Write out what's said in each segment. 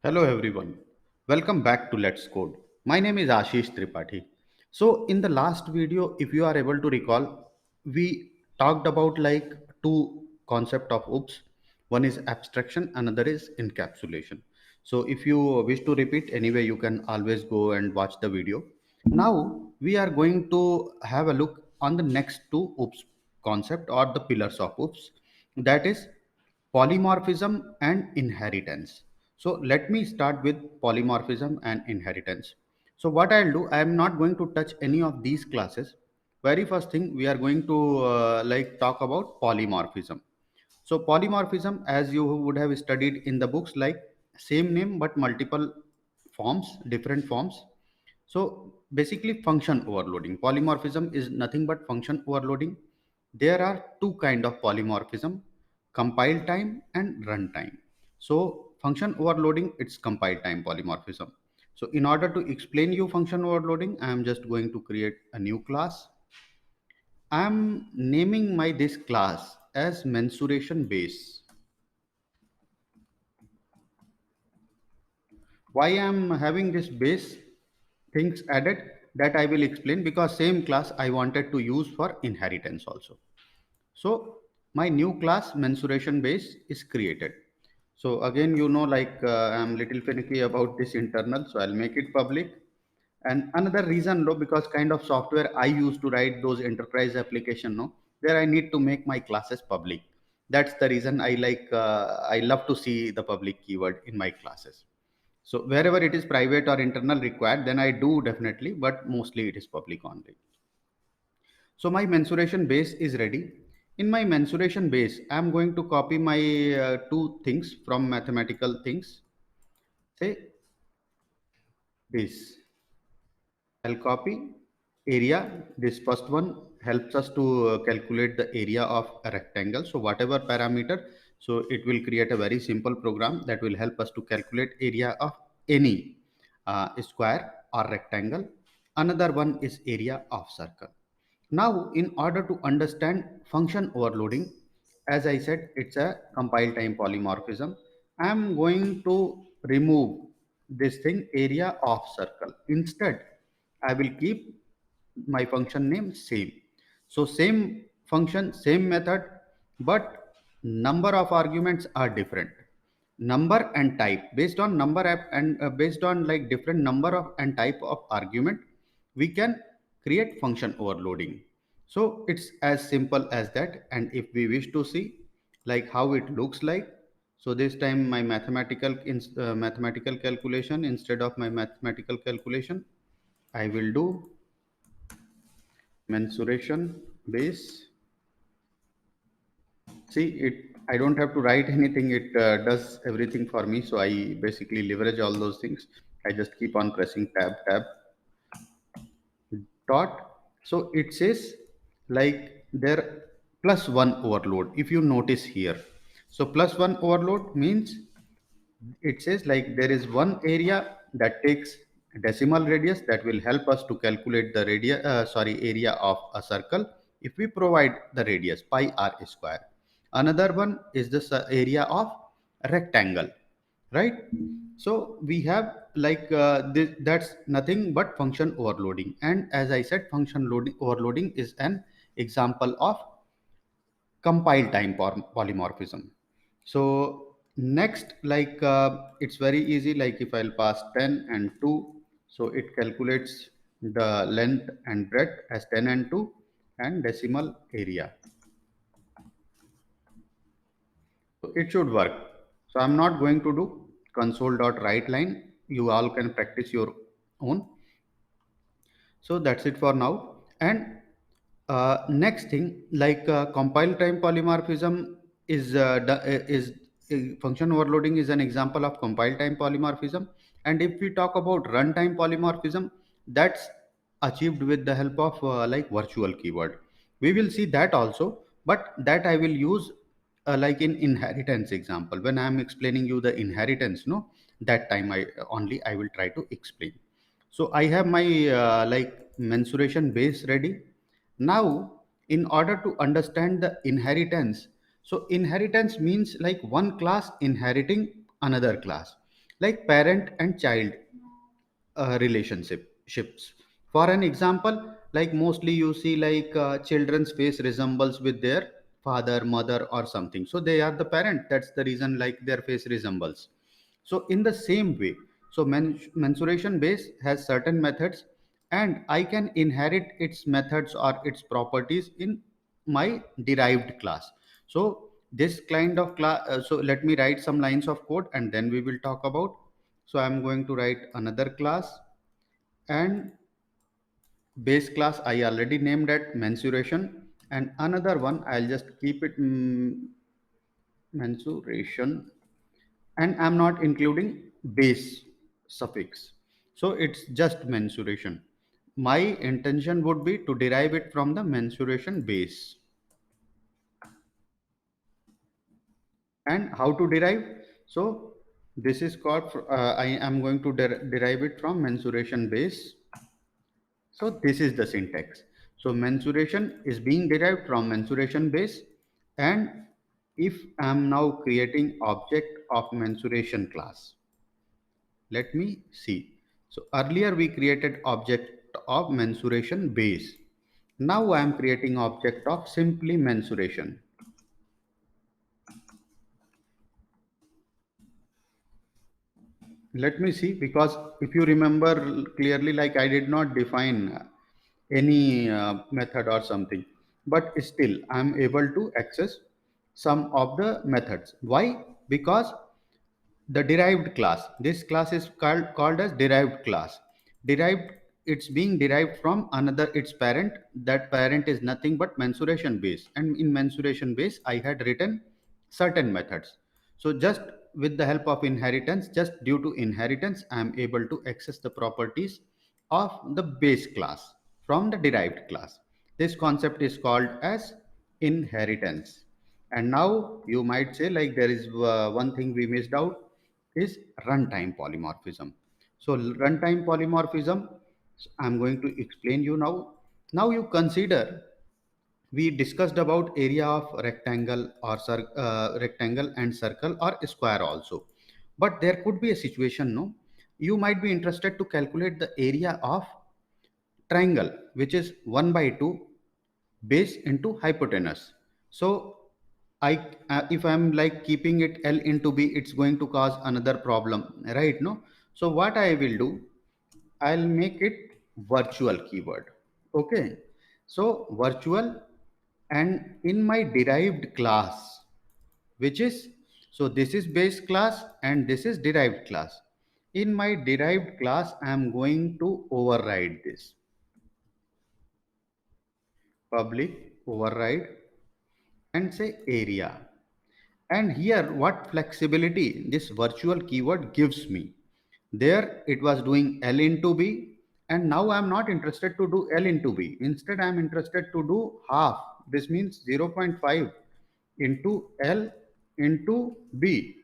Hello everyone. Welcome back to Let's Code. My name is Ashish Tripathi. So in the last video, if you are able to recall, we talked about like two concept of OOPS. One is abstraction, another is encapsulation. So if you wish to repeat anyway, you can always go and watch the video. Now we are going to have a look on the next two OOPS concept or the pillars of OOPS. That is polymorphism and inheritance. So let me start with polymorphism and inheritance. So what I'll do, I am not going to touch any of these classes. Very first thing we are going to talk about polymorphism. So polymorphism, as you would have studied in the books, like same name but multiple forms, different forms. So basically function overloading. Polymorphism is nothing but function overloading. There are two kind of polymorphism, compile time and runtime. So function overloading, it's compile time polymorphism. So in order to explain you function overloading, I am just going to create a new class. I am naming my this class as mensuration base. Why I am having this base things added, that I will explain, because same class I wanted to use for inheritance also. So my new class mensuration base is created. So again, I'm little finicky about this internal, so I'll make it public. And another reason, no, because kind of software I use to write those enterprise application, no, there I need to make my classes public. That's the reason I love to see the public keyword in my classes. So wherever it is private or internal required, then I do definitely, but mostly it is public only. So my mensuration base is ready. In my mensuration base, I'm going to copy my two things from mathematical things. Say this. I'll copy area. This first one helps us to calculate the area of a rectangle. So whatever parameter, so it will create a very simple program that will help us to calculate area of any square or rectangle. Another one is area of circle. Now, in order to understand function overloading, as I said, it's a compile time polymorphism. I am going to remove this thing area of circle. Instead, I will keep my function name same. So same function, same method, but number of arguments are different. Number and type, based on number and based on like different number of and type of argument, we can create function overloading. So it's as simple as that. And if we wish to see like how it looks like, so this time my mathematical calculation, instead of my mathematical calculation, I will do mensuration base. See it, I don't have to write anything, it does everything for me. So I basically leverage all those things. I just keep on pressing tab dot. So it says like there plus one overload, if you notice here. So plus one overload means it says like there is one area that takes decimal radius that will help us to calculate the area of a circle if we provide the radius pi r square. Another one is the area of a rectangle, right? So we have that's nothing but function overloading. And as I said, overloading is an example of compile time polymorphism. So next, it's very easy. Like if I'll pass 10 and 2, so it calculates the length and breadth as 10 and 2 and decimal area. So it should work. So I'm not going to do console.writeLine. You all can practice your own. So that's it for now. And next thing, compile time polymorphism is function overloading is an example of compile time polymorphism. And if we talk about runtime polymorphism, that's achieved with the help of virtual keyword. We will see that also, but that I will use like in inheritance example. When I am explaining you the inheritance, no, that time I will try to explain. So I have my mensuration base ready. Now, in order to understand the inheritance, so inheritance means like one class inheriting another class. like parent and child relationships. For an example, like mostly you see like children's face resembles with their father, mother, or something, so they are the parent. That's the reason like their face resembles. So in the same way, so mensuration base has certain methods, and I can inherit its methods or its properties in my derived class. So this kind of class, so let me write some lines of code and then we will talk about. So I'm going to write another class, and base class I already named at mensuration, and another one I'll just keep it mensuration, and I'm not including base suffix. So it's just mensuration. My intention would be to derive it from the mensuration base. And how to derive? So this is called, I am going to derive it from mensuration base. So this is the syntax. So mensuration is being derived from mensuration base, and if I am now creating object of mensuration class, let me see. So earlier we created object of mensuration base. Now I am creating object of simply mensuration. Let me see, because if you remember clearly, like I did not define any method or something, but still I am able to access some of the methods. Why? Because the derived class, this class is called as derived class. Derived, it's being derived from another, its parent. That parent is nothing but mensuration base, and in mensuration base I had written certain methods. So just with the help of inheritance, just due to inheritance, I am able to access the properties of the base class from the derived class. This concept is called as inheritance. And now you might say like there is one thing we missed out, is runtime polymorphism. So runtime polymorphism, I'm going to explain you now. Now you consider, we discussed about area of rectangle or rectangle and circle or square also. But there could be a situation, no? You might be interested to calculate the area of triangle, which is 1 by 2 base into hypotenuse. So I if I'm like keeping it L into B, it's going to cause another problem, right? No. So what I will do, I'll make it virtual keyword. Okay. So virtual, and in my derived class, which is, so this is base class and this is derived class. In my derived class I am going to override this public override and say area. And here what flexibility this virtual keyword gives me. There it was doing L into B, and now I'm not interested to do L into B. Instead I'm interested to do half. This means 0.5 into L into B.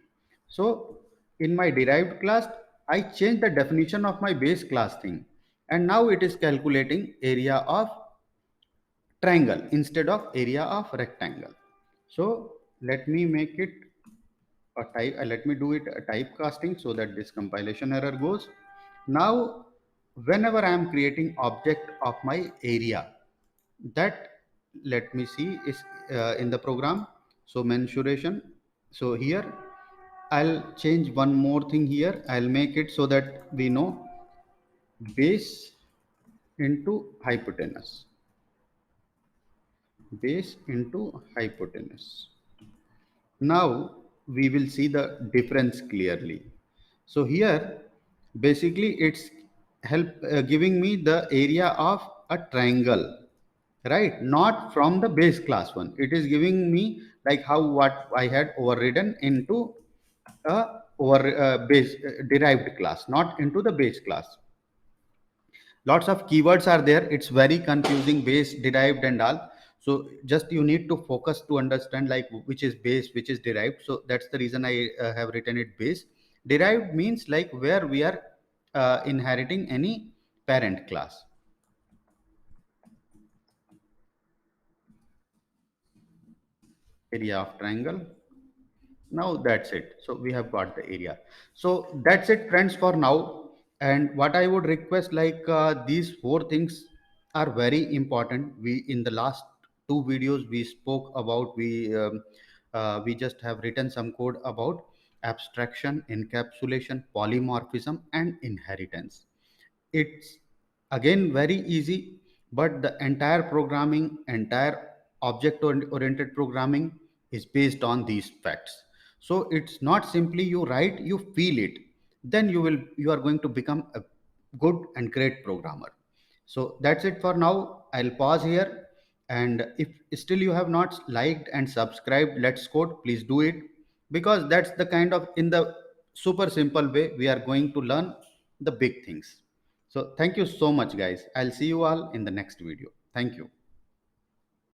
So in my derived class I change the definition of my base class thing, and now it is calculating area of triangle instead of area of rectangle. So let me make it a type, let me do it a typecasting so that this compilation error goes. Now whenever I am creating object of my area, that, let me see, is in the program. So mensuration, so here I'll change one more thing here. I'll make it so that we know base into hypotenuse, base into hypotenuse. Now we will see the difference clearly. So here basically it's help giving me the area of a triangle, right? Not from the base class one. It is giving me like how what I had overridden into a over base derived class, not into the base class. Lots of keywords are there, it's very confusing, base, derived, and all. So just you need to focus to understand like which is base, which is derived. So that's the reason I have written it base. Derived means like where we are inheriting any parent class. Area of triangle, Now that's it. So we have got the area. So that's it, friends, for now. And what I would request, like these four things are very important. We in the last two videos we spoke about, we just have written some code about abstraction, encapsulation, polymorphism, and inheritance. It's again very easy, but the entire programming, entire oriented programming is based on these facts. So it's not simply you write, you feel it, then you are going to become a good and great programmer. So that's it for now. I'll pause here. And if still you have not liked and subscribed Let's Code, please do it, because that's the kind of, in the super simple way, we are going to learn the big things. So thank you so much, guys. I'll see you all in the next video. Thank you.